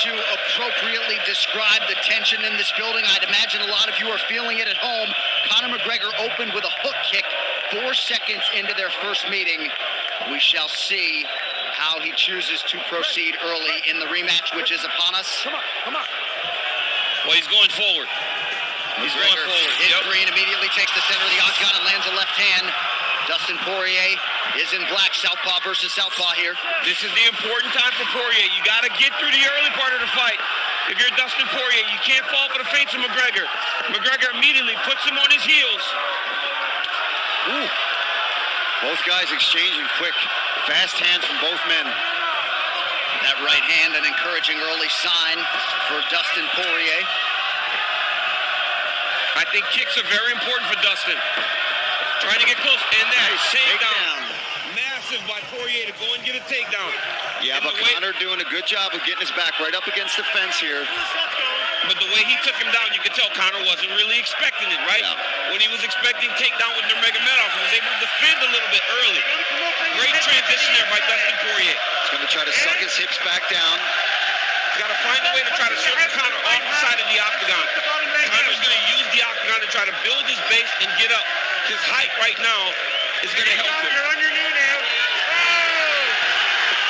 to appropriately describe the tension in this building. I'd imagine a lot of you are feeling it at home. Conor McGregor opened with a hook kick 4 seconds into their first meeting. We shall see how he chooses to proceed early in the rematch, which is upon us. Come on. Well, he's going forward. He's going forward. Hit green, immediately takes the center of the octagon and lands a left hand. Dustin Poirier is in black, southpaw versus southpaw here. This is the important time for Poirier. You got to get through the early part of the fight. If you're Dustin Poirier, you can't fall for the feints of McGregor. McGregor immediately puts him on his heels. Ooh. Both guys exchanging quick, fast hands from both men. That right hand, an encouraging early sign for Dustin Poirier. I think kicks are very important for Dustin. Trying to get close, and that takedown. Massive by Poirier to go and get a takedown. Yeah, but Conor doing a good job of getting his back right up against the fence here. But the way he took him down, you could tell Conor wasn't really expecting it, right? Yeah. When he was expecting takedown with Nurmagomedov, he was able to defend a little bit early. Great transition there by Dustin Poirier. He's going to try to suck his hips back down. He's got to find a way to try to circle Conor off the side of the octagon. Conor's going to use the octagon to try to build his base and get up. His height right now is going to help him. You're on your knee now.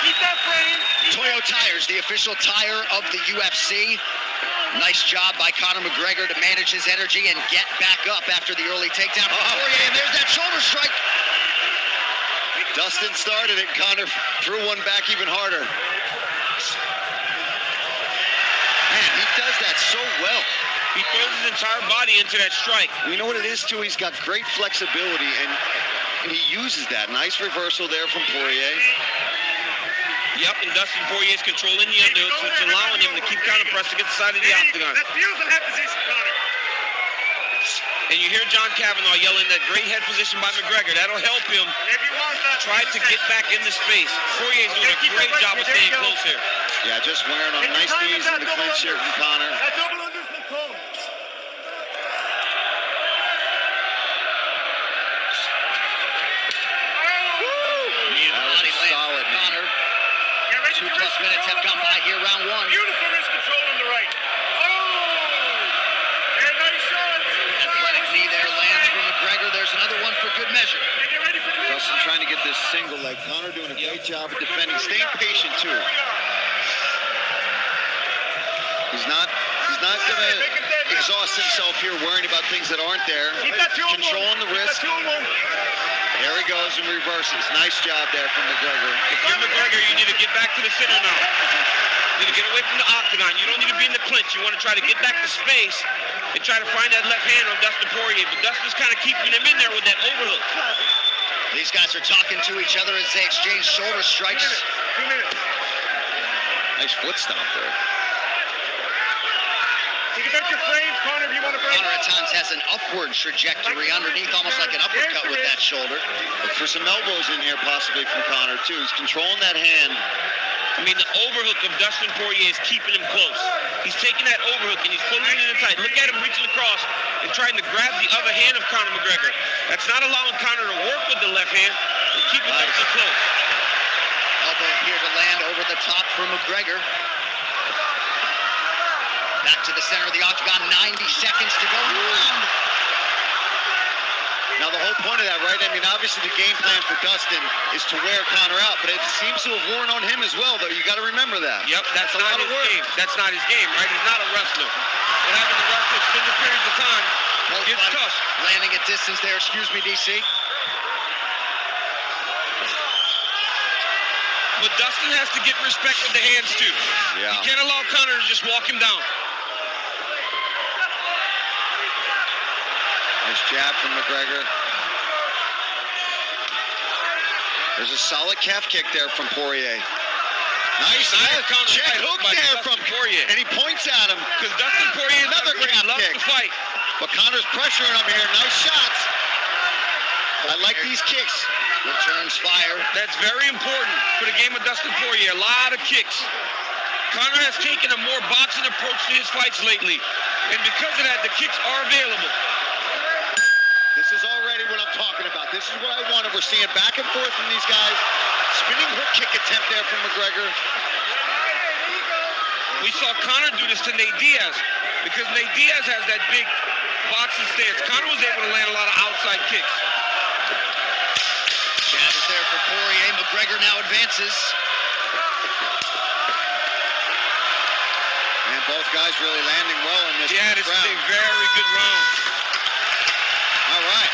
Keep that frame. Toyo Tires, the official tire of the UFC. Nice job by Conor McGregor to manage his energy and get back up after the early takedown from Poirier, and there's that shoulder strike. Dustin started it. Conor threw one back even harder. Man, he does that so well. He throws his entire body into that strike. You know what it is, too? He's got great flexibility, and he uses that. Nice reversal there from Poirier. Yep, and Dustin Poirier's controlling the underhook, so it's allowing him to keep Conor pressed against the side of the octagon. That's beautiful head position, Conor. And you hear John Kavanagh yelling that great head position by McGregor. That'll help him try to get back into space. Poirier's doing a great job of staying close here. Yeah, just wearing on nice knees in the clinch here from Conor. That double under's been cold. Solid, Conor. 2+ minutes have gone by here, round one. Beautiful wrist control on the right. Oh! And nice shot. Athletic knee there lands from McGregor. There's another one for good measure. And get ready for the next Dustin trying to get this single leg. Conor doing a great job of defending, staying patient too. He's not gonna exhaust himself here worrying about things that aren't there. Controlling the wrist. There he goes and reverses. Nice job there from McGregor. If you're McGregor, you need to get back to the center now. You need to get away from the octagon. You don't need to be in the clinch. You want to try to get back to space and try to find that left hand on Dustin Poirier. But Dustin's kind of keeping him in there with that overhook. These guys are talking to each other as they exchange shoulder strikes. 2 minutes. Nice foot stomp there. Think about your frames, Conor, if you want to break. Conor at times has an upward trajectory underneath, almost like an uppercut with that shoulder. Look for some elbows in here possibly from Conor too. He's controlling that hand. I mean, the overhook of Dustin Poirier is keeping him close. He's taking that overhook and he's pulling it in tight. Look at him reaching across and trying to grab the other hand of Conor McGregor. That's not allowing Conor to work with the left hand and keeping Dustin close. Elbow here to land over the top for McGregor. Back to the center of the octagon, 90 seconds to go in the round. Now the whole point of that, right? I mean, obviously the game plan for Dustin is to wear Conor out, but it seems to have worn on him as well, though. You got to remember that. Yep, that's not his game. That's not his game, right? He's not a wrestler. And having to wrestle extended periods of time gets tough. Landing at distance there, excuse me, DC. But Dustin has to get respect with the hands, too. Yeah. You can't allow Conor to just walk him down. Nice jab from McGregor. There's a solid calf kick there from Poirier. Nice jet hook there from Poirier. And he points at him. Because Dustin Poirier Another calf loves kick. to fight. But Conor's pressuring him here. Nice shots. I like these kicks. Returns fire. That's very important for the game of Dustin Poirier. A lot of kicks. Conor has taken a more boxing approach to his fights lately. And because of that, the kicks are available. This is already what I'm talking about. This is what I wanted. We're seeing back and forth from these guys. Spinning hook kick attempt there from McGregor. We saw Conor do this to Nate Diaz because Nate Diaz has that big boxing stance. Conor was able to land a lot of outside kicks. Jab is there for Poirier. McGregor now advances. And both guys really landing well in this Yeah, this is round. a very good round. All right.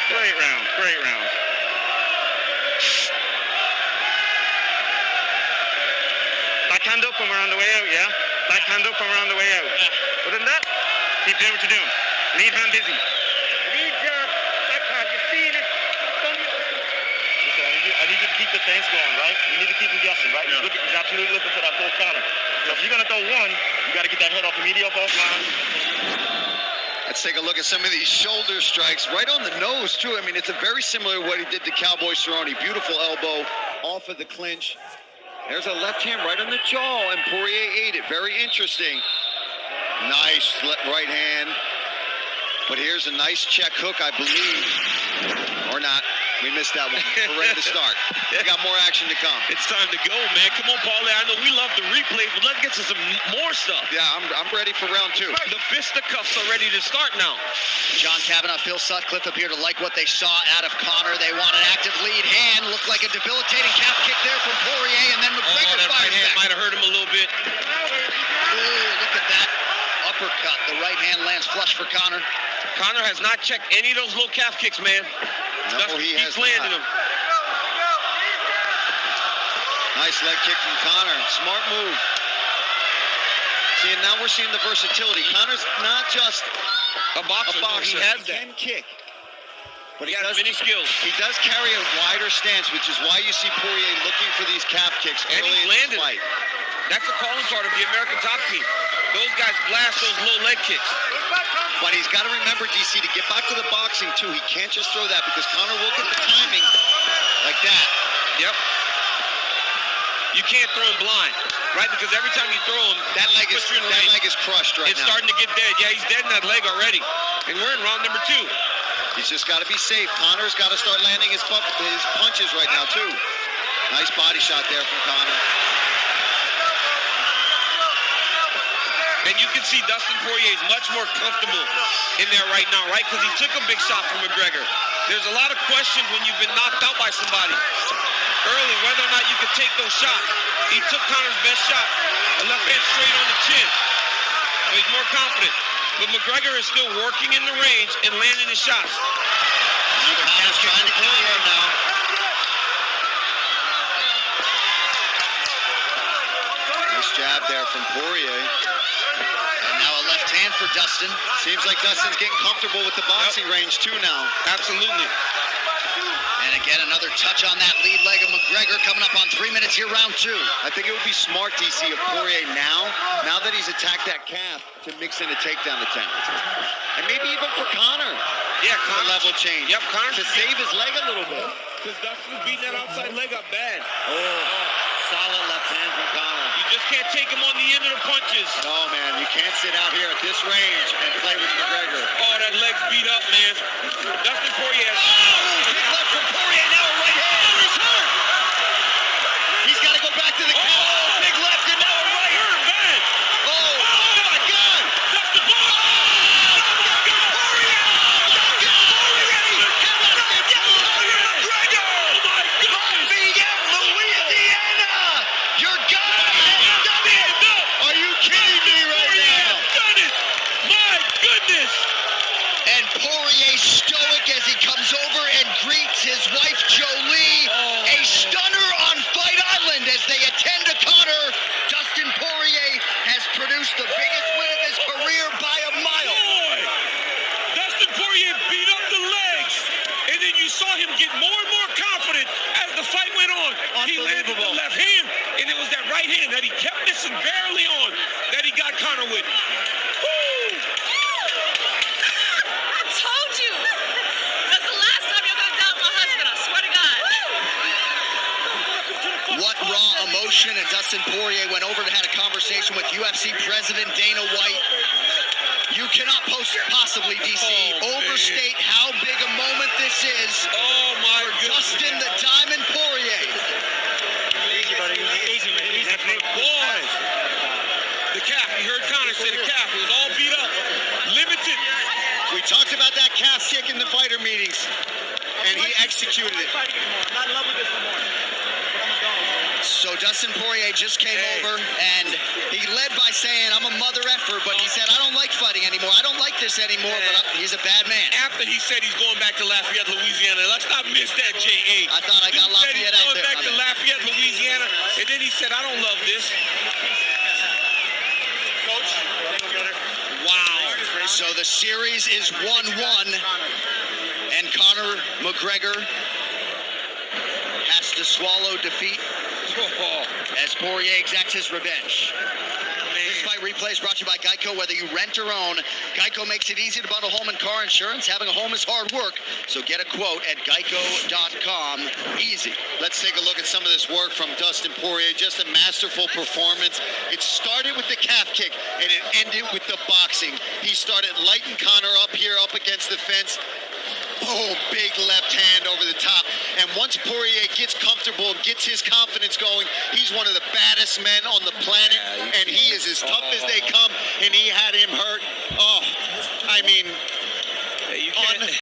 Great round, great round. Backhand up when we're on the way out, yeah? Backhand up when we're on the way out. Other than that, keep doing what you're doing. Leave man busy. Lead jab, backhand, you've seen it. Listen, I need you to keep the fence going, right? You need to keep him guessing, right? Yeah. He's absolutely looking for that full counter. So if you're going to throw one, you got to get that head off immediately off line. Let's take a look at some of these shoulder strikes. Right on the nose, too. I mean, it's a very similar to what he did to Cowboy Cerrone. Beautiful elbow off of the clinch. There's a left hand right on the jaw, and Poirier ate it. Very interesting. Nice right hand. But here's a nice check hook, I believe. Or not. We missed that one. We're ready to start. We got more action to come. It's time to go, man. Come on, Paulie. I know we love the replays, but let's get to some more stuff. Yeah, I'm ready for round two. The fisticuffs are ready to start now. John Kavanagh, Phil Sutcliffe appear to like what they saw out of Conor. They want an active lead hand. Looked like a debilitating calf kick there from Poirier, and then McGregor that right fires hand back. might have hurt him a little bit. Ooh, look at that uppercut. The right hand lands flush for Conor. Conor has not checked any of those low calf kicks, man. No, Dustin he keeps has landing not. them. Nice leg kick from Conor. Smart move. See, and now we're seeing the versatility. Conor's not just A boxer. a boxer. He has He that. can kick. But He has many skills. He does carry a wider stance, which is why you see Poirier looking for these calf kicks And early he's in this landed. fight. That's the calling card of the American top team. Those guys blast those low leg kicks. But he's got to remember, DC, to get back to the boxing, too. He can't just throw that because Conor will get the timing like that. Yep. You can't throw him blind, right? Because every time you throw him, That leg is crushed right it's now. starting to get dead. Yeah, he's dead in that leg already. And we're in round number 2. He's just got to be safe. Conor's got to start landing his punches right now, too. Nice body shot there from Conor. And you can see Dustin Poirier is much more comfortable in there right now, right? Because he took a big shot from McGregor. There's a lot of questions when you've been knocked out by somebody early, whether or not you can take those shots. He took Conor's best shot, a left hand straight on the chin. So he's more confident. But McGregor is still working in the range and landing his shots. Conor's trying to clear him now. Nice jab there from Poirier. And now a left hand for Dustin. Seems like Dustin's getting comfortable with the boxing range, too, now. Absolutely. And again, another touch on that lead leg of McGregor coming up on 3 minutes here, round 2. I think it would be smart, DC, of Poirier now that he's attacked that calf, to mix in a takedown attempt. And maybe even for Conor. Yeah, The Conor. level change. Yep, Conor To save his leg a little bit. Because Dustin's beating that outside leg up bad. Solid left hand from Conor. You just can't take him on the end of the punches. No, man, you can't sit out here at this range and play with McGregor. Oh, that leg's beat up, man. Dustin Poirier has... Big left from Poirier, now a right hand. Oh, he's hurt! He's got to go back to the count. Oh, big left and now a right. Hurt bad! Oh, my God. Dustin Poirier! Are you kidding me right now? Done it! My goodness! And Poirier stoic as he comes over and greets his wife Jolie. A stunner on Fight Island as they attend to Conor. Dustin Poirier has produced the biggest win of his career by a mile. Boy! Dustin Poirier beat up the legs, and then you saw him get more and more confident as the fight went on. He landed the left hand, and it was that right hand that he kept missing barely on that he got Conor with. Woo! I told you. That's the last time you're gonna doubt my husband. I swear to God. What raw emotion, and Dustin Poirier went over and had a conversation with UFC President Dana White. You cannot possibly, DC, Oh, man. overstate how big a moment this is Oh my goodness. Dustin the Diamond Poirier. Easy, buddy. Easy, man. Easy. Boy, the calf. You heard Conor say the calf. It was all beat up. Limited. We talked about that calf kick in the fighter meetings, and he executed it. I'm not in love with this no more. So Dustin Poirier just came over, and he led by saying, I'm a mother effer, but he said, I don't like fighting anymore. I don't like this anymore, but he's a bad man. After he said he's going back to Lafayette, Louisiana. Let's not miss that, J.A. I thought I got He said Lafayette he's out going there. back to Lafayette, Louisiana, and then he said, I don't love this. Coach, Wow. So the series is 1-1, and Conor McGregor has to swallow defeat as Poirier exacts his revenge. This fight replay is brought to you by Geico. Whether you rent or own, Geico makes it easy to bundle home and car insurance. Having a home is hard work, so get a quote at geico.com. Easy. Let's take a look at some of this work from Dustin Poirier. Just a masterful performance. It started with the calf kick, and it ended with the boxing. He started lighting Conor up here, up against the fence. Oh, big left hand over the top. And once Poirier gets comfortable, gets his confidence going, he's one of the baddest men on the planet, and he is as tough as they come, and he had him hurt. Oh, I mean, You can't.